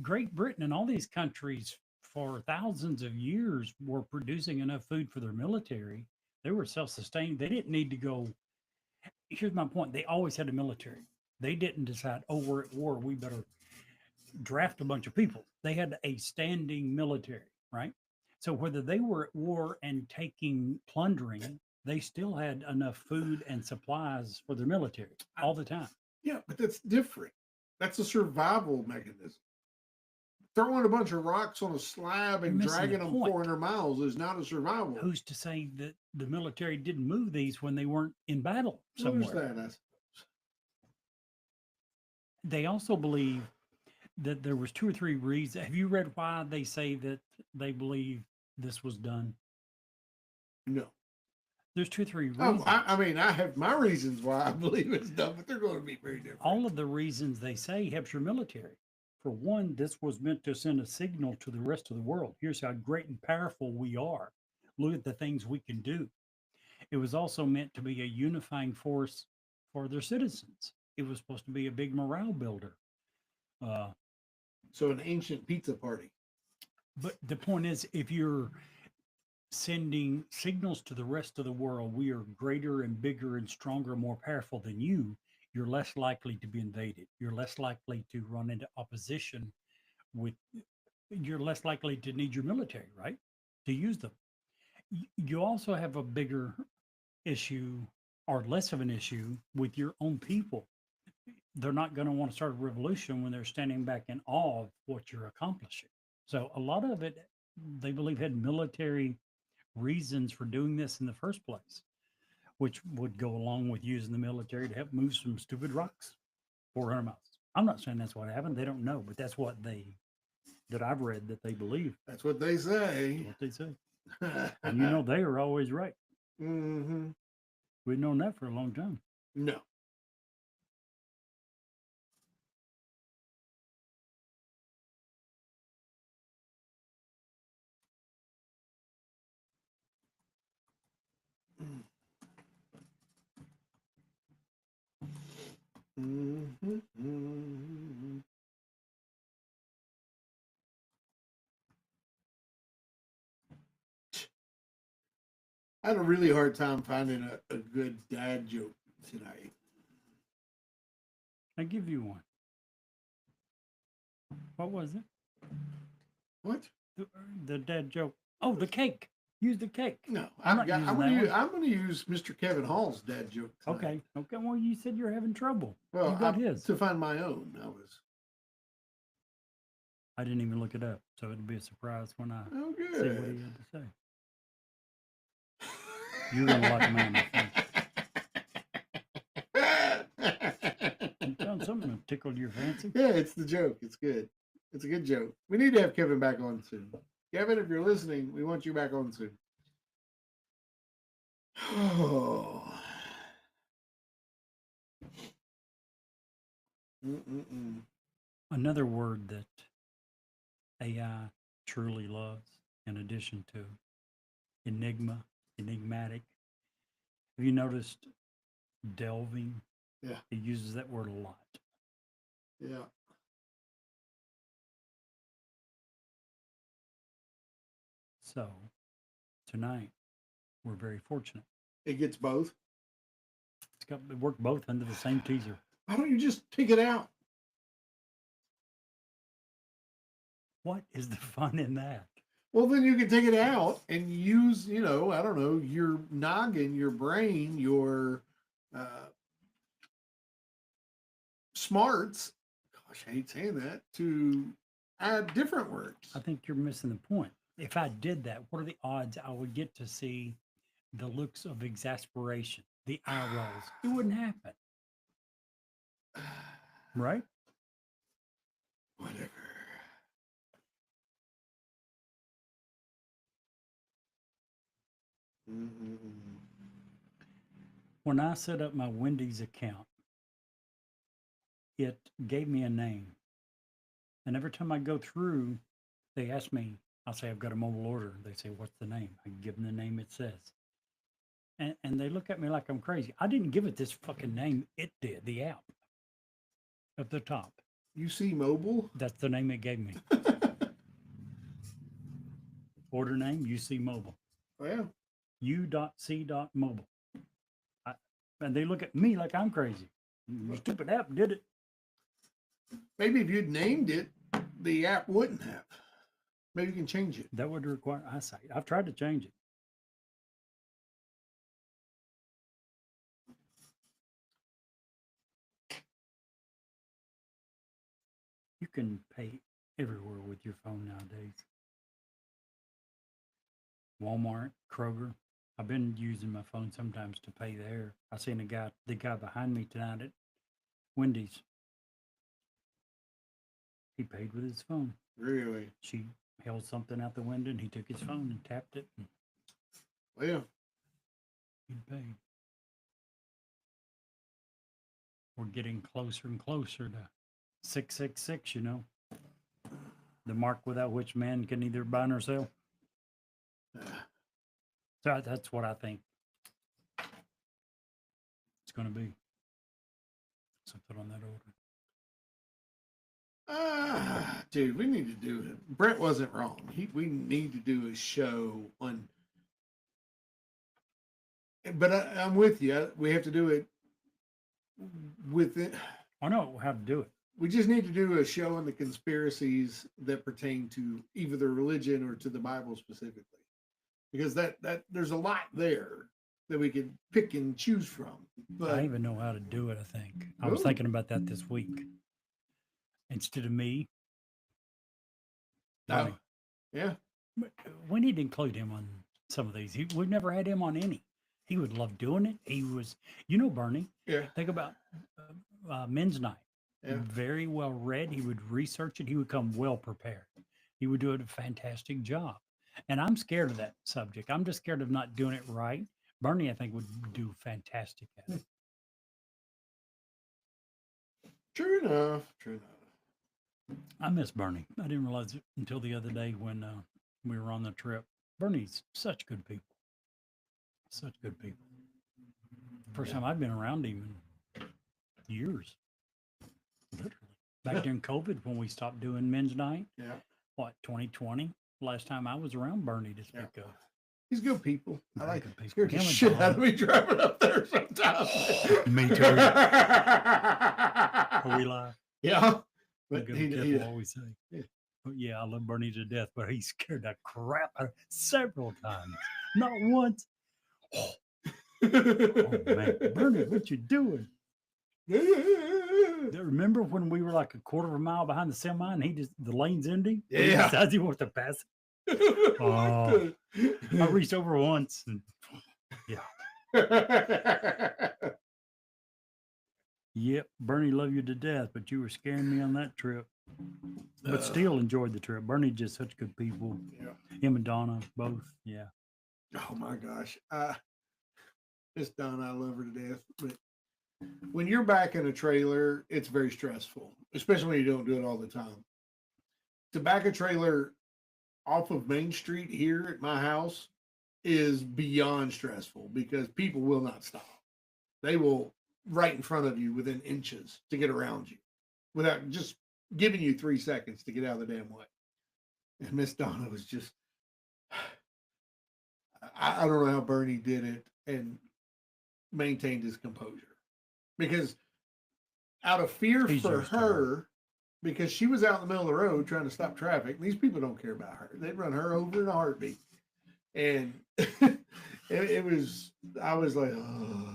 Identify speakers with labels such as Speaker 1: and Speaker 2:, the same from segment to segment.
Speaker 1: Great Britain and all these countries for thousands of years were producing enough food for their military. They were self-sustained. They didn't need to go. Here's my point. They always had a military. They didn't decide, oh, we're at war. We better draft a bunch of people. They had a standing military, right? So whether they were at war and taking plundering, they still had enough food and supplies for their military
Speaker 2: I-
Speaker 1: all the time.
Speaker 2: yeah, but that's different. That's a survival mechanism. Throwing a bunch of rocks on a slab
Speaker 1: You're
Speaker 2: and
Speaker 1: missing the
Speaker 2: dragging them
Speaker 1: point.
Speaker 2: 400 miles is not a survival.
Speaker 1: Who's to say that the military didn't move these when they weren't in battle
Speaker 2: Who's
Speaker 1: somewhere?
Speaker 2: that? I suppose.
Speaker 1: They also believe that there was two or three reasons. Have you read why they say that they believe this was done?
Speaker 2: No.
Speaker 1: There's two or three
Speaker 2: Oh,
Speaker 1: reasons.
Speaker 2: I mean, I have my reasons why I believe it's done, but they're going to be very different.
Speaker 1: All of the reasons they say helps your military. For one, this was meant to send a signal to the rest of the world. Here's how great and powerful we are. Look at the things we can do. It was also meant to be a unifying force for their citizens. It was supposed to be a big morale builder. Uh,
Speaker 2: So an ancient pizza party.
Speaker 1: but the point is, if you're sending signals to the rest of the world, we are greater and bigger and stronger and more powerful than you, you're less likely to be invaded. You're less likely to run into opposition with, you're less likely to need your military, right? To use them. You also have a bigger issue or less of an issue with your own people. They're not going to want to start a revolution when they're standing back in awe of what you're accomplishing. So a lot of it, they believe, had military reasons for doing this in the first place, which would go along with using the military to help move some stupid rocks 400 miles. I'm not saying that's what happened. They don't know, but that's what that I've read that they believe.
Speaker 2: That's what they say.
Speaker 1: What they say. And you know, they are always right.
Speaker 2: Mm-hmm.
Speaker 1: We've known that for a long time.
Speaker 2: No. Mm-hmm. I had a really hard time finding a good dad joke tonight.
Speaker 1: I give you one. What was it?
Speaker 2: What?
Speaker 1: The dead joke. Oh, the cake. Use the cake.
Speaker 2: No,
Speaker 1: I'm
Speaker 2: I'm
Speaker 1: not using
Speaker 2: going
Speaker 1: that
Speaker 2: to
Speaker 1: one.
Speaker 2: I'm going to use Mr. Kevin Hall's dad joke tonight.
Speaker 1: Okay. Okay. Well, you said you're having trouble.
Speaker 2: Well,
Speaker 1: you got his.
Speaker 2: to find my own.
Speaker 1: I didn't even look it up, so it'll be a surprise when I
Speaker 2: Oh,
Speaker 1: see what he
Speaker 2: good.
Speaker 1: had to say. You're gonna like mine, I think. You found something to tickle your fancy.
Speaker 2: Yeah, it's the joke. It's good. It's a good joke. We need to have Kevin back on soon. Kevin, if you're listening, we want you back on soon. Oh. Mm-mm-mm.
Speaker 1: Another word that AI truly loves, in addition to enigma, enigmatic. Have you noticed delving?
Speaker 2: Yeah.
Speaker 1: It uses that word a lot.
Speaker 2: Yeah.
Speaker 1: So tonight, we're very fortunate.
Speaker 2: It gets both.
Speaker 1: It worked both under the same teaser.
Speaker 2: Why don't you just pick it out?
Speaker 1: What is the fun in that?
Speaker 2: Well, then you can take it out and use, I don't know, your noggin, your brain, your smarts. Gosh, I hate saying that, to add different words.
Speaker 1: I think you're missing the point. If I did that, what are the odds I would get to see the looks of exasperation, the eye rolls? It wouldn't happen. Right?
Speaker 2: Whatever. Mm-mm-mm.
Speaker 1: When I set up my Wendy's account, it gave me a name. And every time I go through, they ask me, I'll say, I've got a mobile order. They say, what's the name? I give them the name it says. And they look at me like I'm crazy. I didn't give it this fucking name. It did, the app at the top.
Speaker 2: UC Mobile.
Speaker 1: That's the name it gave me. Order name, UC Mobile.
Speaker 2: Yeah.
Speaker 1: U.C.mobile. And they look at me like I'm crazy. Your stupid app did it.
Speaker 2: Maybe if you'd named it, the app wouldn't have. Maybe you can change it.
Speaker 1: That would require eyesight. I've tried to change it. You can pay everywhere with your phone nowadays. Walmart, Kroger. I've been using my phone sometimes to pay there. I seen the guy behind me tonight at Wendy's. He paid with his phone.
Speaker 2: Really?
Speaker 1: She held something out the window and he took his phone and tapped it and
Speaker 2: Well,
Speaker 1: he paid. We're getting closer and closer to 666, you know. The mark without which man can neither buy nor sell. So that's what I think it's going to be. Something on that order.
Speaker 2: dude, we need to do it. Brett wasn't wrong. We need to do a show on. But I'm with you. We have to do it with it.
Speaker 1: I know how to do it.
Speaker 2: We just need to do a show on the conspiracies that pertain to either the religion or to the Bible specifically, because that there's a lot there that we could pick and choose from. But
Speaker 1: I even know how to do it, I think. I was
Speaker 2: Ooh.
Speaker 1: thinking about that this week. Instead of me.
Speaker 2: Oh, yeah.
Speaker 1: But we need to include him on some of these. We've never had him on any. He would love doing it. He was, Bernie.
Speaker 2: Yeah.
Speaker 1: Think about men's night.
Speaker 2: Yeah.
Speaker 1: Very well read. He would research it. He would come well prepared. He would do a fantastic job. And I'm scared of that subject. I'm just scared of not doing it right. Bernie, I think, would do fantastic at it.
Speaker 2: True enough. True enough.
Speaker 1: I miss Bernie. I didn't realize it until the other day when we were on the trip. Bernie's such good people. Such good people. First time I'd been around him in years. Literally. Back during COVID when we stopped doing men's night.
Speaker 2: Yeah.
Speaker 1: What, 2020? Last time I was around Bernie to speak of.
Speaker 2: He's good people. I
Speaker 1: Very
Speaker 2: like
Speaker 1: good people.
Speaker 2: scared the
Speaker 1: Him and
Speaker 2: shit
Speaker 1: Don.
Speaker 2: out of me driving up there sometimes.
Speaker 1: Me too. Are we live?
Speaker 2: Yeah.
Speaker 1: But
Speaker 2: But
Speaker 1: be
Speaker 2: he,
Speaker 1: careful what we say.
Speaker 2: Yeah.
Speaker 1: But yeah, I love Bernie to death, but he scared the crap out of several times. Not once. Oh man, Bernie, what you doing? Remember when we were like a quarter of a mile behind the semi and the lane's ending? And he
Speaker 2: Yeah.
Speaker 1: decides he wants to pass it. Oh. I reached over once and yep, Bernie, love you to death, but you were scaring me on that trip. But still enjoyed the trip. Bernie just such good people.
Speaker 2: Yeah.
Speaker 1: Him and Donna, both. Yeah.
Speaker 2: Oh my gosh. Miss Donna, I love her to death. But when you're back in a trailer, it's very stressful, especially when you don't do it all the time. To back a trailer off of Main Street here at my house is beyond stressful because people will not stop. They will right in front of you within inches to get around you without just giving you 3 seconds to get out of the damn way. And Miss Donna was just, I don't know how Bernie did it and maintained his composure, because out of fear
Speaker 1: He's
Speaker 2: for
Speaker 1: used to her.
Speaker 2: her, because she was out in the middle of the road trying to stop traffic. These people don't care about her. They'd run her over in a heartbeat. And it was, I was like, oh.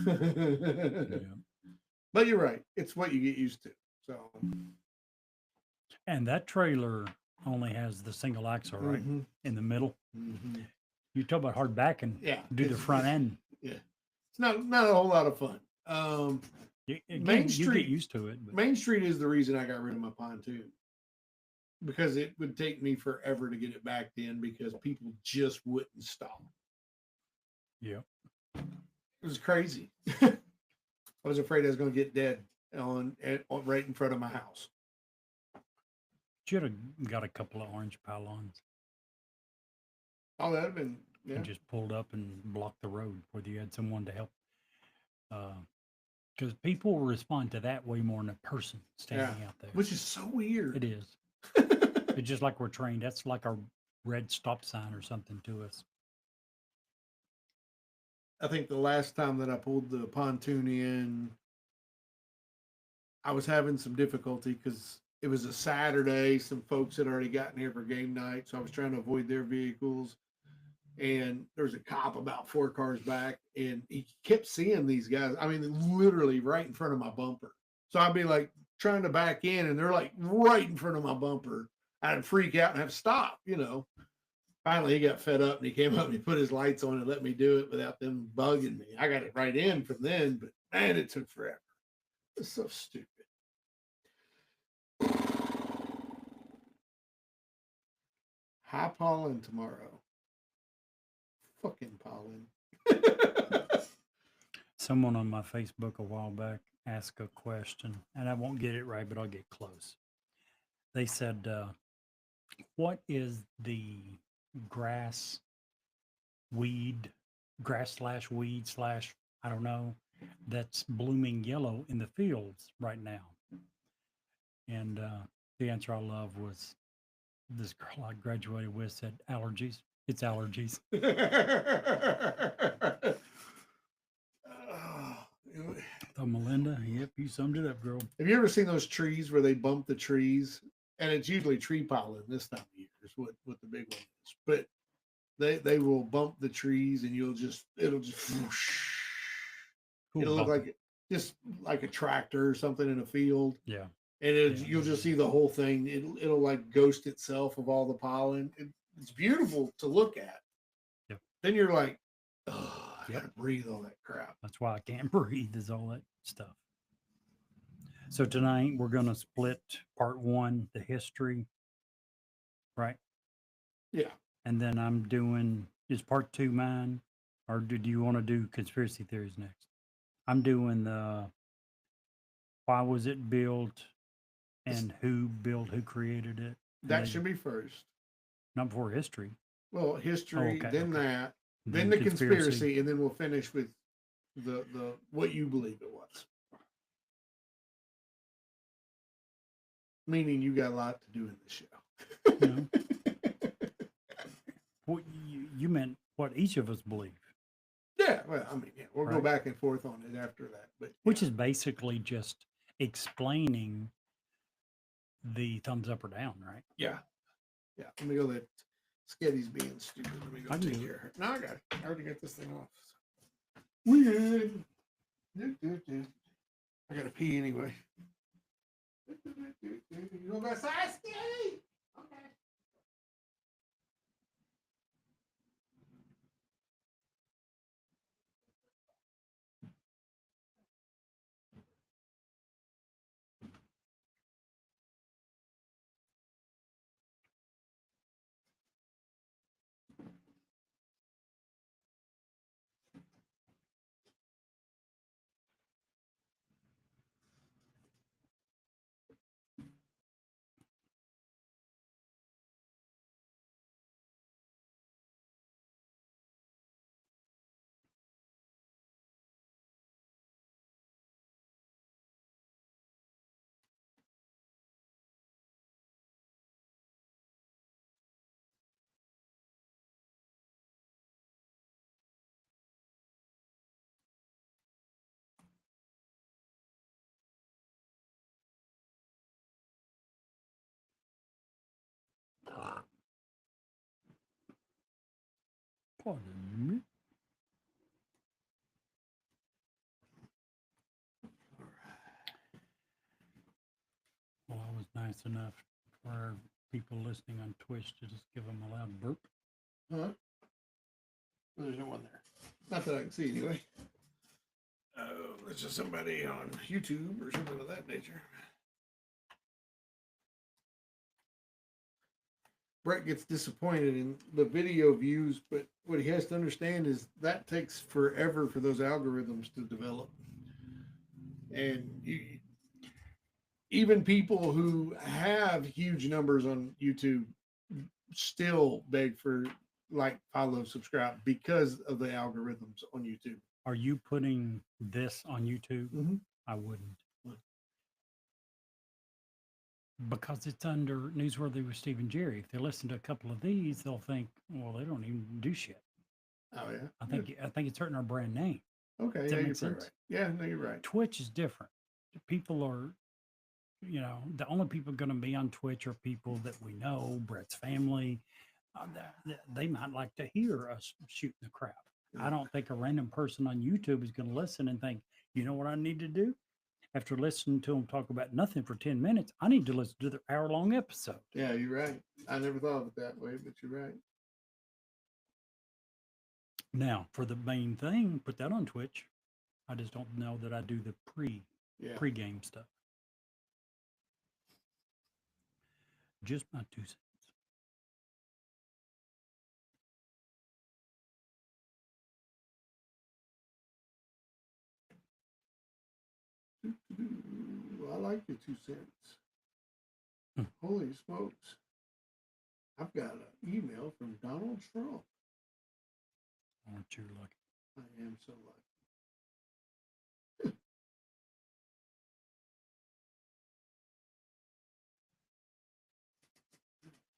Speaker 1: Yeah.
Speaker 2: But you're right. It's what you get used to. So,
Speaker 1: And that trailer only has the single axle, right?
Speaker 2: mhm,
Speaker 1: In the middle.
Speaker 2: mhm.
Speaker 1: You talk about hard backing.
Speaker 2: Yeah,
Speaker 1: Do the front end.
Speaker 2: It's not a whole lot of fun. Main
Speaker 1: You
Speaker 2: Street-
Speaker 1: get used to it. But
Speaker 2: Main Street is the reason I got rid of my pontoon, because it would take me forever to get it back in because people just wouldn't stop.
Speaker 1: yeah.
Speaker 2: It was crazy. I was afraid I was going to get dead on right in front of my house.
Speaker 1: Should have got a couple of orange pylons
Speaker 2: Oh, that'd have been, yeah.
Speaker 1: and just pulled up and blocked the road where you had someone to help Because people will respond to that way more than a person standing out there.
Speaker 2: which is so weird.
Speaker 1: It is. It's just like we're trained. That's like a red stop sign or something to us.
Speaker 2: I think the last time that I pulled the pontoon in, I was having some difficulty because it was a Saturday. Some folks had already gotten here for game night, so I was trying to avoid their vehicles. And there was a cop about 4 cars back, and he kept seeing these guys. I mean, literally right in front of my bumper. So I'd be like trying to back in, and they're like right in front of my bumper. I'd freak out and have to stop, you know. Finally, he got fed up and he came up and he put his lights on and let me do it without them bugging me. I got it right in from then, but man, it took forever. It's so stupid. High pollen tomorrow. Fucking pollen.
Speaker 1: Someone on my Facebook a while back asked a question, and I won't get it right, but I'll get close. They said, what is the grass slash weed slash, I don't know, that's blooming yellow in the fields right now? And the answer I love was this girl I graduated with said allergies. It's allergies. Oh, Melinda, yep, you summed it up, girl.
Speaker 2: Have you ever seen those trees where they bump the trees? And it's usually tree pollen this time of year is what the big one is. But they will bump the trees and it'll just whoosh.
Speaker 1: Cool
Speaker 2: It'll look
Speaker 1: bumping.
Speaker 2: like just like a tractor or something in a field.
Speaker 1: Yeah.
Speaker 2: And
Speaker 1: Yeah.
Speaker 2: you'll just see the whole thing. It'll like ghost itself of all the pollen. It's beautiful to look at.
Speaker 1: Yep.
Speaker 2: Then you're like, oh, I
Speaker 1: Yep.
Speaker 2: gotta breathe all that crap.
Speaker 1: That's why I can't breathe, is all that stuff. So tonight we're going to split part 1, the history, right?
Speaker 2: Yeah.
Speaker 1: And then I'm doing, is part 2 mine? Or do you want to do conspiracy theories next? I'm doing the why was it built and who created it.
Speaker 2: That should be first.
Speaker 1: Not before history.
Speaker 2: Well, history,
Speaker 1: okay,
Speaker 2: then
Speaker 1: okay.
Speaker 2: that, then the conspiracy, and then we'll finish with the what you believe it was. Meaning you got a lot to do in the show.
Speaker 1: No. What you meant what each of us believe.
Speaker 2: Yeah, well, I mean, yeah, we'll go
Speaker 1: Right.
Speaker 2: back and forth on it after that, but
Speaker 1: Which is basically just explaining the thumbs up or down, right?
Speaker 2: yeah. Let me go. That Sketty's being stupid. Let me go
Speaker 1: I can
Speaker 2: take
Speaker 1: do it.
Speaker 2: care of her. No, I got it. I already got this thing off. We good. I gotta pee anyway. You gonna go outside, Sketty? Okay.
Speaker 1: Pardon me. Well, I was nice enough for our people listening on Twitch to just give them a loud burp.
Speaker 2: Huh? There's no one there. Not that I can see anyway. Oh, it's just somebody on YouTube or something of that nature. Brett gets disappointed in the video views, but what he has to understand is that takes forever for those algorithms to develop. And even people who have huge numbers on YouTube still beg for like, follow, subscribe because of the algorithms on YouTube.
Speaker 1: Are you putting this on YouTube?
Speaker 2: Mm-hmm.
Speaker 1: I wouldn't.
Speaker 2: What?
Speaker 1: Because it's under Newsworthy with Steve and Jerry. If they listen to a couple of these, they'll think, well, they don't even do shit.
Speaker 2: Oh yeah.
Speaker 1: I think it's hurting our brand name.
Speaker 2: Okay.
Speaker 1: Does
Speaker 2: Yeah,
Speaker 1: that
Speaker 2: you're
Speaker 1: make
Speaker 2: probably
Speaker 1: sense?
Speaker 2: right. Yeah, no, you're right.
Speaker 1: Twitch is different. People are, the only people going to be on Twitch are people that we know, Brett's family. They might like to hear us shooting the crap. I
Speaker 2: Yeah.
Speaker 1: don't think a random person on YouTube is going to listen and think, you know what I need to do? After listening to them talk about nothing for 10 minutes, I need to listen to their hour-long episode.
Speaker 2: Yeah, you're right. I never thought of it that way, but you're right.
Speaker 1: Now, for the main thing, put that on Twitch. I just don't know that I do the
Speaker 2: Yeah.
Speaker 1: pre-game stuff. Just my 2 cents.
Speaker 2: Well, I like your 2 cents.
Speaker 1: Hmm.
Speaker 2: Holy smokes. I've got an email from Donald Trump.
Speaker 1: Aren't you lucky?
Speaker 2: I am so lucky.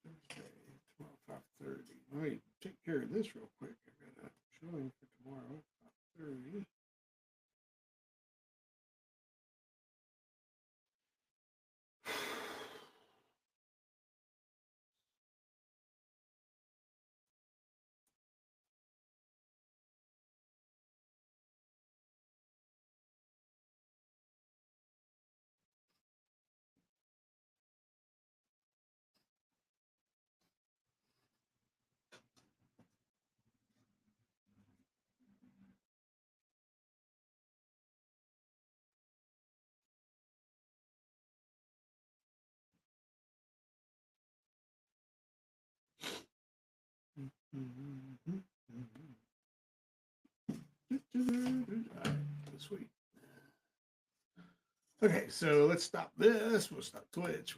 Speaker 2: Thursday, tomorrow, 5:30. Let me take care of this real quick. I got a showing for tomorrow, 5:30. All right, sweet. Okay, so let's stop this. We'll stop Twitch.